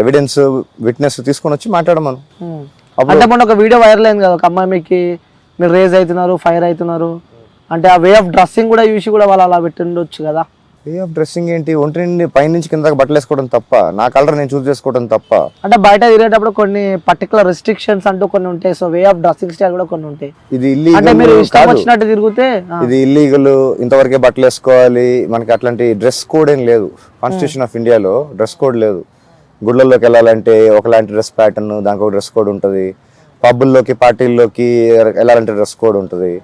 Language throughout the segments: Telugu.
ఎవిడెన్స్ విట్నెస్ తీసుకొని వచ్చి మాట్లాడమను. అంటే మొన్న ఒక వీడియో వైరల్ అయింది కదా, ఒక అమ్మాయి మీరు రేజ్ అవుతున్నారు, ఫైర్ అవుతున్నారు అంటే ఆ వే ఆఫ్ డ్రెస్సింగ్ కూడా చూసి కూడా వాళ్ళు అలా పెట్టిండొచ్చు కదా. వే ఆఫ్ డ్రెస్సింగ్ ఏంటి? ఒంటి నుండి పైనుంచి కిందకి బట్టలు వేసుకోవడం తప్ప, నా కలర్ నేను చూస్ చేసుకోవడం తప్ప. అంటే బయట తిరిగేటప్పుడు కొన్ని పర్టికులర్ రెస్ట్రిక్షన్స్ అంటూ కొన్ని ఉంటాయి, so way of dressing style కూడా కొన్ని ఉంటాయి. ఇది ఇల్లీగల్, అంటే మీరు ఇష్టం వచ్చినట్టు తిరిగితే ఇది ఇల్లీగల్, ఇంతవరకే బట్టలు వేసుకోవాలి. మనకి అట్లాంటి డ్రెస్ కోడ్ ఏం లేదు. కాన్స్టిట్యూషన్ ఆఫ్ ఇండియాలో డ్రెస్ కోడ్ లేదు. గుళ్ళల్లోకి వెళ్ళాలంటే ఒకలాంటి డ్రెస్ ప్యాటర్న్, దానికి ఒక డ్రెస్ కోడ్ ఉంటుంది. పబ్బుల్లోకి పార్టీల్లోకి వెళ్ళాలంటే డ్రెస్ కోడ్ ఉంటుంది.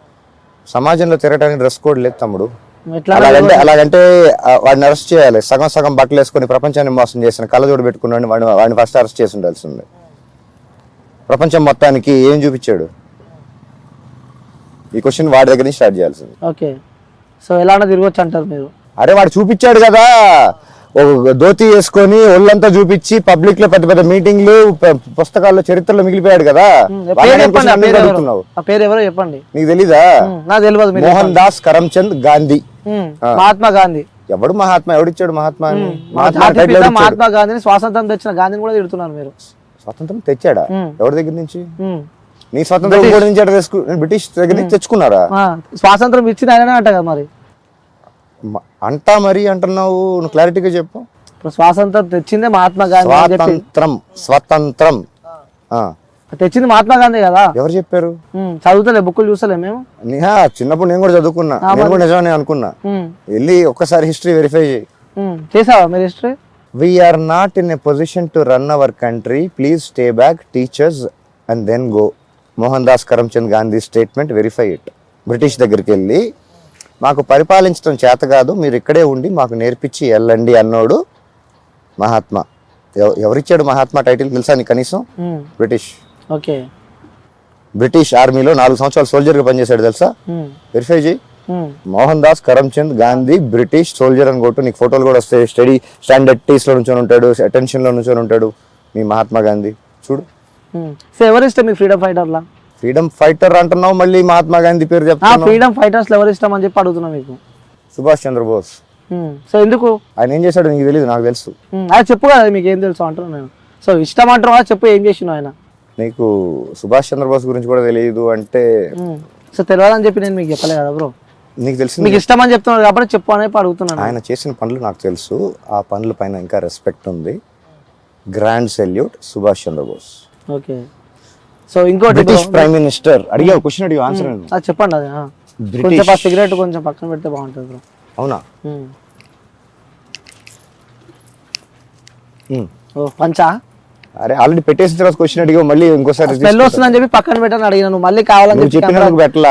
సమాజంలో తిరగడానికి డ్రెస్ కోడ్ లేదు తమ్ముడు. అలాగంటే వాడిని అరెస్ట్ చేయాలి. సగం సగం బట్టలు వేసుకొని ప్రపంచాన్ని మోసం చేసిన కళ్ళజోడు పెట్టుకున్నాడు వాడిని ఫస్ట్ అరెస్ట్ చేసి ఉండాల్సింది. ప్రపంచం మొత్తానికి ఏం చూపించాడు? ఈ క్వశ్చన్ వాడి దగ్గర నుంచి స్టార్ట్ చేయాల్సింది. ఓకే, సో ఎలా తిరగొచ్చు అంటారు మీరు? అరే వాడు చూపించాడు కదా, ఒక ధోతి వేసుకొని ఒళ్ళంతా చూపించి పబ్లిక్ లో పెద్ద పెద్ద మీటింగ్లు, పుస్తకాల్లో, చరిత్రలో మిగిలిపోయాడు కదా. పేరు ఎవరో చెప్పండి. నీకు తెలీదా? నాకు తెలియదు. మోహన్ దాస్ కరమ్చంద్ గాంధీ. మహాత్మా గాంధీ ఎవడు మహాత్మా? ఎవడిచ్చాడు మహాత్మా? మహాత్మా గాంధీని స్వాతంత్రం తెచ్చిన గాంధీని కూడా తిడుతున్నారు మీరు. స్వాతంత్రం తెచ్చాడా? ఎవరి దగ్గర నుంచి? నీ స్వాతంత్రం బ్రిటిష్ దగ్గర నుంచి తెచ్చుకున్నారా? స్వాతంత్రం ఇచ్చింది ఆయననే అంట కదా మరి. అంటా మరి అంటున్నావు, నువ్వు క్లారిటీగా చెప్పు. స్వాతంత్రం తెచ్చిందే మహాత్మా గాంధీ. స్వతంత్రం తెచ్చింది మహాత్మా గాంధీ కదా. ఎవరు చెప్పారు? చదువుతలే, బుక్కులు చూస్తలే మేము. చిన్నప్పుడు నేను కూడా చదువుకున్నా, నేను కూడా నిజమే అనుకున్నా. వెళ్ళి ఒక్కసారి హిస్టరీ వెరిఫై చేయి. చేసావా మీరు history? We are not in a position to run our country, please stay back, teachers and then go. Mohandas Karamchand Gandhi statement, verify it. British దగ్గరికి వెళ్ళి మాకు పరిపాలించడం చేత కాదు, మీరు ఇక్కడే ఉండి మాకు నేర్పించి వెళ్ళండి అన్నోడు మహాత్మా. ఎవరిచ్చాడు మహాత్మా టైటిల్ తెలుసా నీకు కనీసం? బ్రిటిష్. ఓకే, బ్రిటిష్ ఆర్మీలో 4 సంవత్సరాలు సోల్జర్ గా పనిచేశాడు తెలుసా? వెరిఫై చేయి. మోహన్ దాస్ కరమ్చంద్ గాంధీ బ్రిటిష్ సోల్జర్ అని కొట్టు, నీకు ఫోటోలు కూడా వస్తాయి. స్టడీ స్టాండర్డ్ టీస్ లో నుంచొని ఉంటాడు, అటెన్షన్ లో నుంచొని ఉంటాడు మీ మహాత్మా గాంధీ. చూడు. ఎవరు ఇష్టం మీకు ఫ్రీడమ్ ఫైటర్ లా? ఫ్రీడమ్ ఫైటర్ అంటున్నావు, మళ్ళీ మహాత్మా గాంధీ పేరు చెప్తాను. ఫ్రీడమ్ ఫైటర్స్ ఎవరు ఇష్టం అని చెప్పి అడుగుతున్నా మీకు. సుభాష్ చంద్రబోస్. సో ఎందుకు? ఆయన ఏం చేశాడు నీకు తెలియదు, నాకు తెలుసు. అది చెప్పు కదా, మీకు ఏం తెలుసు అంటున్నాను నేను. సో ఇష్టం అంటున్నా, చెప్పు ఏం చేసిన ఆయన. నీకు సుభాష్ చంద్రబోస్ గురించి కూడా తెలియదు అంటే? సో తెలియదని చెప్పి నేను మీకు చెప్పలే కదా బ్రో. నీకు తెలిసి మీకు ఇష్టం అని చెప్తున్నారు కాబట్టి చెప్పు అని అడుగుతున్నాను. ఆయన చేసిన పనులు నాకు తెలుసు, ఆ పనుల పైన ఇంకా రెస్పెక్ట్ ఉంది. Grand salute Subhash Chandrabose. Okay, so ఇంకోటి బ్రిటిష్ ప్రైమ్ మినిస్టర్. అడిగావు క్వశ్చన్, అడిగావు ఆన్సర్. చెప్పండి. అది కొంచెం సిగరెట్ కొంచెం పక్కన పెడితే బాగుంటుంది బ్రో. అవునా? ఓ పంచా. అరే ఆల్రెడీ పెట్టేసిన తర్వాత క్వశ్చన్ అడిగావు, మళ్ళీ ఇంకోసారి స్మెల్ వస్తుందని చెప్పి పక్కన పెట్టని అడిగినాను, మళ్ళీ కావాలని చెప్పినందుకు పెట్టలా.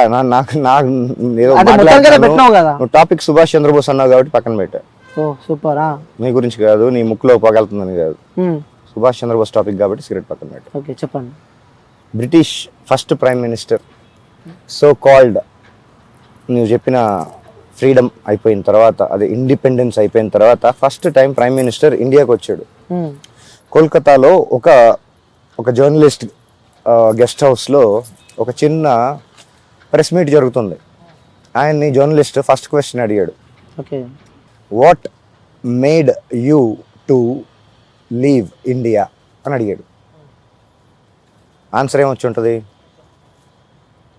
నువ్వు టాపిక్ సుభాష్ చంద్రబోస్ అన్నావు కాబట్టి పక్కన పెట్టా. ఓ సూపర్. నీ గురించి కాదు, నీ ముక్కులో పగలుతుందని కాదు, సుభాష్ చంద్రబోస్ టాపిక్ కాబట్టి సిగరెట్ పక్కన పెట్టా. ఓకే చెప్పండి. British first prime minister, so called. నువ్వు చెప్పిన ఫ్రీడమ్ అయిపోయిన తర్వాత, అదే ఇండిపెండెన్స్ అయిపోయిన తర్వాత ఫస్ట్ టైం ప్రైమ్ మినిస్టర్ ఇండియాకి వచ్చాడు. కోల్కతాలో ఒక జర్నలిస్ట్ గెస్ట్ హౌస్లో ఒక చిన్న ప్రెస్ మీట్ జరుగుతుంది. ఆయన్ని జర్నలిస్ట్ ఫస్ట్ క్వశ్చన్ అడిగాడు. Okay, what made you to leave India అని అడిగాడు. ఆన్సర్ ఏమొచ్చి ఉంటుంది?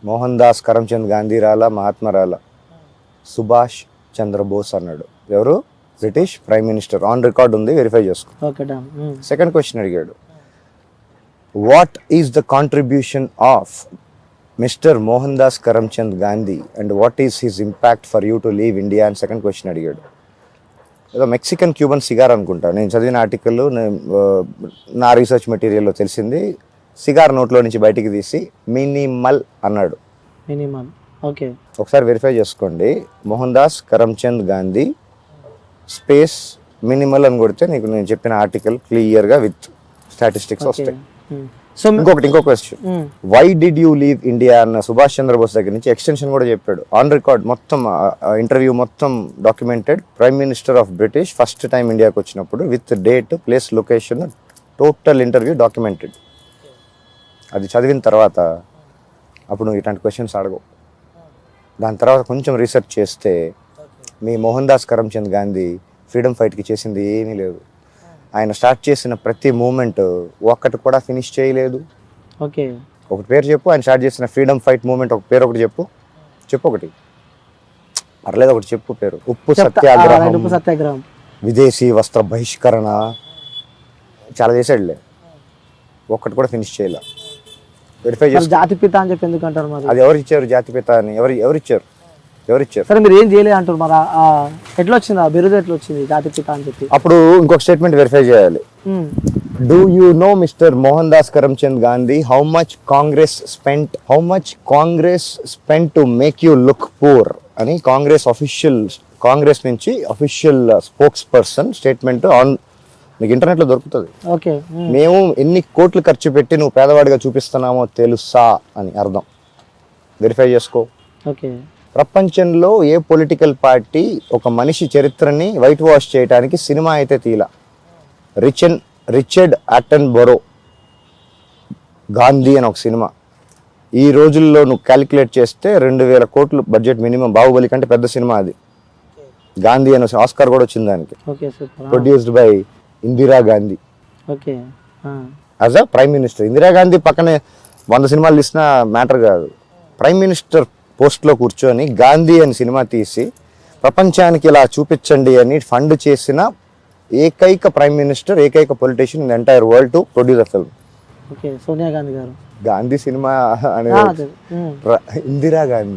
మోహన్ దాస్ కరమ్చంద్ గాంధీ రాలా, మహాత్మా రాలా, సుభాష్ చంద్రబోస్ అన్నాడు. ఎవరు? British prime minister. On record ఉంది, వెరిఫై చేసుకో. సెకండ్ క్వశ్చన్ అడిగాడు, what is the contribution of mister Mohan Das Karamchand Gandhi and what is his impact for you to leave India అని సెకండ్ క్వశ్చన్ అడిగాడు. ఏదో మెక్సికన్ క్యూబన్ సిగార్ అనుకుంటా, నేను చదివిన ఆర్టికల్, నా రీసెర్చ్ మెటీరియల్లో తెలిసింది. సిగార్ నోట్లో నుంచి బయటికి తీసి మినిమల్ అన్నాడు. మినిమల్. ఓకే, ఒకసారి వెరిఫై చేసుకోండి. Mohandas Karamchand Gandhi space minimal అని కొడితే నీకు నేను చెప్పిన ఆర్టికల్ క్లియర్ గా విత్ స్టాటిస్టిక్స్ వస్తాయి. ఇంకో question, why did you leave India అన్న సుభాష్ చంద్రబోస్ దగ్గర నుంచి ఎక్స్టెన్షన్ కూడా చెప్పాడు. ఆన్ రికార్డ్ మొత్తం, ఇంటర్వ్యూ మొత్తం documented. Prime minister of British first time ఇండియాకి వచ్చినప్పుడు with date, place, location, total interview documented. అది చదివిన తర్వాత అప్పుడు నువ్వు ఇట్లాంటి క్వశ్చన్స్ అడగవు. దాని తర్వాత కొంచెం రీసెర్చ్ చేస్తే మీ మోహన్ దాస్ కరమ్చంద్ గాంధీ ఫ్రీడమ్ ఫైట్కి చేసింది ఏమీ లేదు. ఆయన స్టార్ట్ చేసిన ప్రతి మూమెంట్ ఒక్కటి కూడా ఫినిష్ చేయలేదు. ఓకే. ఒకటి పేరు చెప్పు, ఆయన స్టార్ట్ చేసిన ఫ్రీడమ్ ఫైట్ మూమెంట్ ఒక పేరు ఒకటి చెప్పు. ఒకటి పర్లేదు, ఒకటి చెప్పు పేరు. ఉప్పు సత్యాగ్రహం, విదేశీ వస్త్ర బహిష్కరణ, చాలా చేసాడులే, ఒక్కటి కూడా ఫినిష్ చేయలే. వెరిఫై చేసి జాతిపిత అని చెప్పి ఎందుకు అంటారు మరి? అది ఎవరు ఇచ్చారు జాతిపిత అని? ఎవరిచ్చారు? సరే మీరు ఏం చేయలేదు అంటారు మరి, ఎట్లా వచ్చింది ఆ బిరుదు, ఎట్లా వచ్చింది జాతిపిత అని చెప్పి? అప్పుడు ఇంకొక స్టేట్మెంట్ వెరిఫై చేయాలి. Do you know mister Mohan Das Karamchand Gandhi how much Congress spent to make you look poor అని కాంగ్రెస్ నుంచి official spokes person statement on, మీకు ఇంటర్నెట్ లో దొరుకుతుంది. ఓకే. మేము ఎన్ని కోట్లు ఖర్చు పెట్టి నువ్వు పేదవాడిగా చూపిస్తున్నామో తెలుసా అని అర్థం. వెరిఫై చేసుకో. ఓకే. ప్రపంచంలో ఏ పొలిటికల్ పార్టీ ఒక మనిషి చరిత్రని వైట్ వాష్ చేయడానికి సినిమా అయితే తీలా. రిచర్డ్ అటెన్బరో గాంధీ అని ఒక సినిమా, ఈ రోజుల్లో నువ్వు క్యాలిక్యులేట్ చేస్తే 2000 కోట్లు బడ్జెట్ మినిమం. బాహుబలి కంటే పెద్ద సినిమా అది. గాంధీ అని ఆస్కార్ కూడా వచ్చింది దానికి. Produced by Indira Gandhi as a prime minister. Indira Gandhi పక్కనే 100 సినిమాలు తీసిన మ్యాటర్ కాదు. ప్రైమ్ మినిస్టర్ పోస్ట్లో కూర్చొని గాంధీ అని సినిమా తీసి ప్రపంచానికి ఇలా చూపించండి అని ఫండ్ చేసిన ఏకైక ప్రైమ్ మినిస్టర్, ఏకైక politician in entire world to produce a film. Sonia Gandhi గారు. గాంధీ సినిమా అనేది ఇందిరాగాంధీ.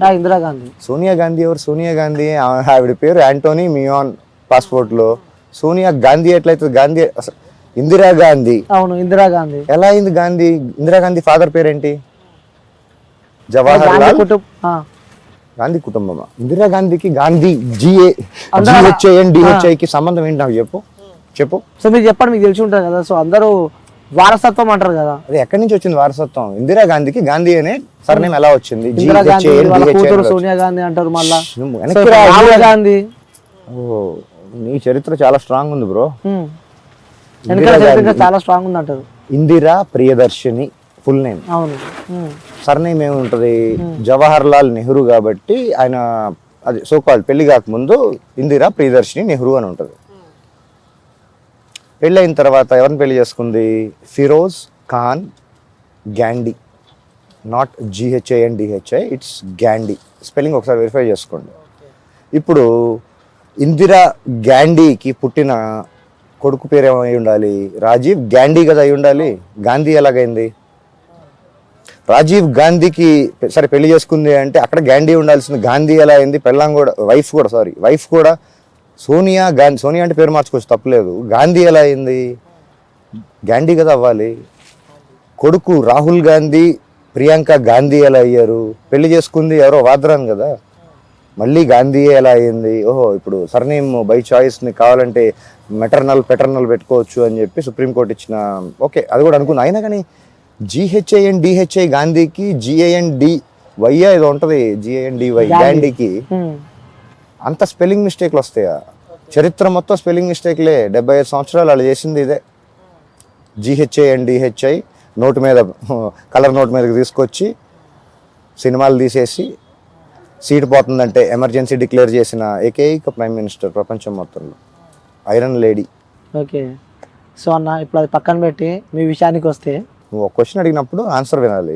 సోనియా గాంధీ ఎవరు? సోనియా గాంధీ ఆవిడ పేరు యాంటోనీ మియాన్ పాస్పోర్ట్ లో. సోనియా గాంధీ ఎట్లయితుంది? గాంధీ ఇందిరాగాంధీ. అవును, ఇందిరాగాంధీ. ఎలా అయింది గాంధీ? ఇందిరాగాంధీ ఫాదర్ పేరేంటి? జవహర్ లాల్ గాంధీ కుటుంబమా? ఇందిరాగాంధీకి గాంధీ GHAN కి సంబంధం ఏంటి నాకు చెప్పు. సో మీరు చెప్పండి, మీకు తెలిసి ఉంటుంది కదా. సో అందరూ వారసత్వం అంటారు కదా, అది ఎక్కడి నుంచి వచ్చింది వారసత్వం? ఇందిరాగాంధీకి గాంధీ అనే సర్నేమ్ ఎలా వచ్చింది? సోనియా గాంధీ అంటారు మళ్ళా. రాహుల్ గాంధీ. ఓ, నీ చరిత్ర చాలా స్ట్రాంగ్ ఉంది బ్రో. చాలా స్ట్రాంగ్ ఉంది అంటారు. Indira Priyadarshini full name. అవును. సర్నేమ్ ఏముంటది? జవహర్ లాల్ నెహ్రూ కాబట్టి ఆయన అది సోకాల్ పెళ్లి కాకముందు ఇందిరా ప్రియదర్శిని నెహ్రూ అని ఉంటది. పెళ్ళైన తర్వాత ఎవరిని పెళ్లి చేసుకుంది? Feroze Khan Gandhi. Not GHANDHI, it's Gandhi. Spelling ఒకసారి వెరిఫై చేసుకోండి. ఇప్పుడు ఇందిరా గాంధీకి పుట్టిన కొడుకు పేరు ఏమై ఉండాలి? రాజీవ్ గాంధీ కదా అయి ఉండాలి. గాంధీ ఎలాగైంది? రాజీవ్ గాంధీకి సరే పెళ్లి చేసుకుంది అంటే అక్కడ గాంధీ ఉండాల్సింది. గాంధీ ఎలా అయింది? పెళ్ళాం కూడా, వైఫ్ కూడా సోనియా గాంధీ. సోనియా అంటే పేరు మార్చుకోవచ్చు, తప్పలేదు. గాంధీ ఎలా అయింది? గాంధీ కదా అవ్వాలి. కొడుకు రాహుల్ గాంధీ, ప్రియాంక గాంధీ ఎలా అయ్యారు? పెళ్లి చేసుకుంది ఎవరో వాద్రాన్ కదా, మళ్ళీ గాంధీ ఎలా అయింది? ఓహో, ఇప్పుడు సర్నేమ్ బై చాయిస్ని కావాలంటే మెటర్నల్ పెట్టుకోవచ్చు అని చెప్పి సుప్రీంకోర్టు ఇచ్చిన. ఓకే, అది కూడా అనుకున్నా. అయినా కానీ GHANDHI గాంధీకి GANDY ఏదో ఉంటుంది, GANDY గాంధీకి అంత స్పెల్లింగ్ మిస్టేక్లు వస్తాయా? చరిత్ర మొత్తం స్పెల్లింగ్ మిస్టేక్లే. 75 సంవత్సరాలు వాళ్ళు చేసింది ఇదే. GHANDHI నోటు మీద, కలర్ నోటు మీదకి తీసుకొచ్చి సినిమాలు తీసేసి సీట్ పోతుందంటే ఎమర్జెన్సీ డిక్లేర్ చేసిన ఏకైక ప్రైమ్ మినిస్టర్ ప్రపంచం మొత్తంలో. Iron lady. ఓకే. సో అన్న, ఇప్పుడు అది పక్కన పెట్టి మీ విషయానికి వస్తే, నువ్వు ఒక క్వశ్చన్ అడిగినప్పుడు ఆన్సర్ వినాలి.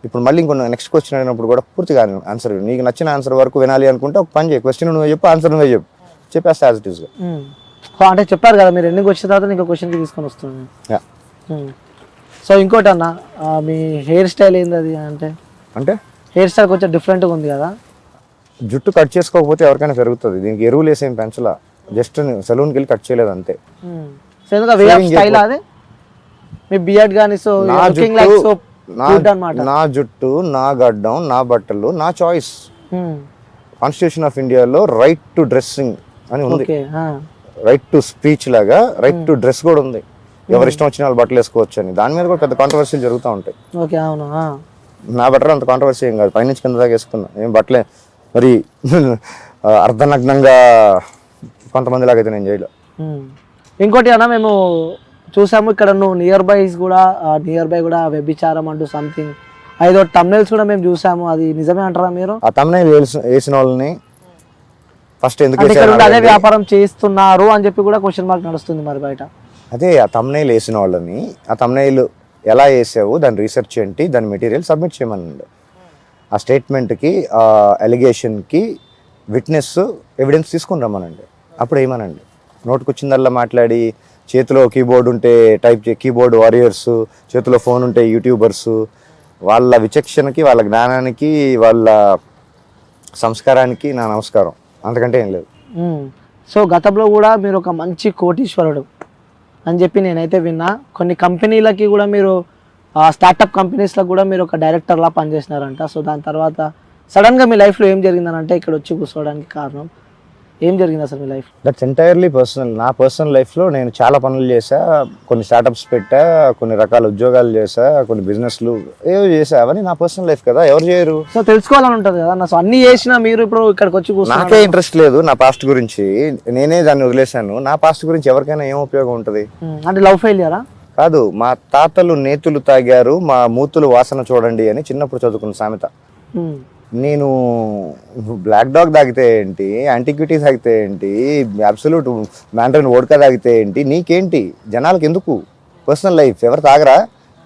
ఇప్పుడు మళ్ళీ ఇంకో నెక్స్ట్ క్వశ్చన్ అడిగినప్పుడు కూడా పూర్తిగా ఆన్సర్ విను. నీకు నచ్చిన ఆన్సర్ వరకు వినాలి అనుకుంటే ఒక పని చేయి, క్వశ్చన్ నువ్వు చెప్పు, ఆన్సర్ నువ్వే చెప్పేస్తా యాజ్ ఇట్ ఈస్గా. అంటే చెప్పారు కదా మీరు, ఎన్ని వచ్చిన తర్వాత ఇంకో క్వశ్చన్కి తీసుకొని వస్తున్నాను. సో ఇంకోటి అన్న, మీ హెయిర్ స్టైల్ ఏంది? అది అంటే హెయిర్ స్టైల్ కొంచెం డిఫరెంట్గా ఉంది కదా. జుట్టు కట్ చేసుకోకపోతే ఎవరికైనా పెరుగుతుంది. దీనికి ఎరువులు వేసేం పెంచలా, జస్ట్ సెలూన్కి వెళ్ళి కట్ చేయలేదు అంతే. సో ఎందుకు వే ఆఫ్ స్టైల్ అదే మీ బియర్డ్ కానీ? So looking like so good అన్నమాట. నా జుట్టు, నా గడ్డం, నా బట్టలు, నా చాయిస్. కాన్స్టిట్యూషన్ ఆఫ్ ఇండియాలో రైట్ టు డ్రెస్సింగ్ అని ఉంది. రైట్ టు స్పీచ్ లాగా రైట్ టు డ్రెస్ కూడా ఉంది. ఎవరి ఇష్టం వచ్చిన వాళ్ళు బట్టలు వేసుకోవచ్చు అని. దాని మీద కూడా పెద్ద కాంట్రవర్సీలు జరుగుతూ ఉంటాయి. నా బట్టలు అంత కాంట్రవర్సీ ఏం కాదు, పైనుంచి కింద దాకా వేసుకున్నా. ఏం బట్టలే మరి అర్ధనగ్నంగా కొంతమంది లాగైతే నేను చేయలే. ఇంకోటి అన్న, మేము చూసాము ఇక్కడ నువ్వు నియర్ బై కూడా వ్యభిచారం అంటూ సంథింగ్ ఐదో తమ్నైల్స్ కూడా మేము చూసాము. అది నిజమే అంటారా మీరు? ఆ తమ్నైల్ వేసిన వాళ్ళని ఫస్ట్ ఎందుకు అదే వ్యాపారం చేస్తున్నారు అని చెప్పి కూడా క్వశ్చన్ మార్క్ నడుస్తుంది మరి బయట. అదే ఆ తమ్నైల్ వేసిన వాళ్ళని ఆ తమ్నైల్ ఎలా వేసావు, దాని రీసెర్చ్ ఏంటి, దాని మెటీరియల్ సబ్మిట్ చేయమనండి. ఆ స్టేట్మెంట్కి, ఆ ఎలిగేషన్కి విట్నెస్ ఎవిడెన్స్ తీసుకుని రమ్మనండి. అప్పుడు ఏమనండి. నోటుకొచ్చిందల్లా మాట్లాడి చేతిలో కీబోర్డ్ ఉంటే కీబోర్డ్ వారియర్స్, చేతిలో ఫోన్ ఉంటే యూట్యూబర్స్, వాళ్ళ విచక్షణకి, వాళ్ళ జ్ఞానానికి, వాళ్ళ సంస్కారానికి నా నమస్కారం. అంతకంటే ఏం లేదు. సో గతంలో కూడా మీరు ఒక మంచి కోటీశ్వరుడు అని చెప్పి నేనైతే విన్నా. కొన్ని కంపెనీలకి కూడా మీరు స్టార్టప్ కంపెనీస్లో కూడా మీరు ఒక డైరెక్టర్లా పనిచేసినారంట. సో దాని తర్వాత సడన్గా మీ లైఫ్లో ఏం జరిగిందనంటే ఇక్కడ వచ్చి కూర్చోవడానికి కారణం ఏం జరిగింది అసలు మీ లైఫ్? That's entirely personal. నా పర్సనల్ లైఫ్లో నేను చాలా పనులు చేశా, కొన్ని స్టార్టప్స్ పెట్టా, కొన్ని రకాల ఉద్యోగాలు చేశా, కొన్ని బిజినెస్లు ఏవో చేశా. అవన్నీ నా పర్సనల్ లైఫ్ కదా, ఎవరు చేయరు. సో తెలుసుకోవాలని ఉంటుంది కదా నా. సో అన్నీ చేసినా మీరు ఇప్పుడు ఇక్కడికి వచ్చి నాకే ఇంట్రెస్ట్ లేదు నా పాస్ట్ గురించి, నేనే దాన్ని వదిలేశాను. నా పాస్ట్ గురించి ఎవరికైనా ఏం ఉపయోగం ఉంటుంది? అంటే లవ్ ఫెయిలియరా? కాదు, మా తాతలు నేతులు తాగారు, మా మూతులు వాసన చూడండి అని చిన్నప్పుడు చదువుకున్న సామెత. నేను బ్లాక్ డాగ్ తాగితే ఏంటి, యాంటిక్విటీ తాగితే ఏంటి, అబ్సల్యూట్ మ్యాండ్రిన్ వోడ్కా తాగితే ఏంటి, నీకేంటి? జనాలకు ఎందుకు పర్సనల్ లైఫ్? ఎవరు తాగరా?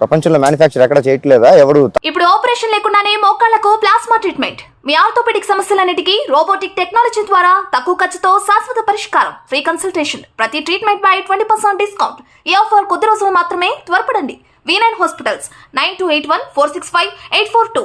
ప్రపంచంలో మ్యానుఫ్యాక్చర్ ఎక్కడ చేయట్లేదా? ఎవరు? ఇప్పుడు ఆపరేషన్ లేకుండానే మోకాళ్లకు ప్లాస్మా ట్రీట్మెంట్, మీ ఆర్థోపెడిక్ సమస్యలన్నిటికీ రోబోటిక్ టెక్నాలజీ ద్వారా తక్కువ ఖర్చుతో శాశ్వత పరిష్కారం, ఫ్రీ కన్సల్టేషన్, ప్రతి ట్రీట్మెంట్ పై 20% డిస్కౌంట్. ఈ ఆఫర్ కొద్ది రోజులు మాత్రమే, త్వరపడండి. V9 hospitals 9281465842.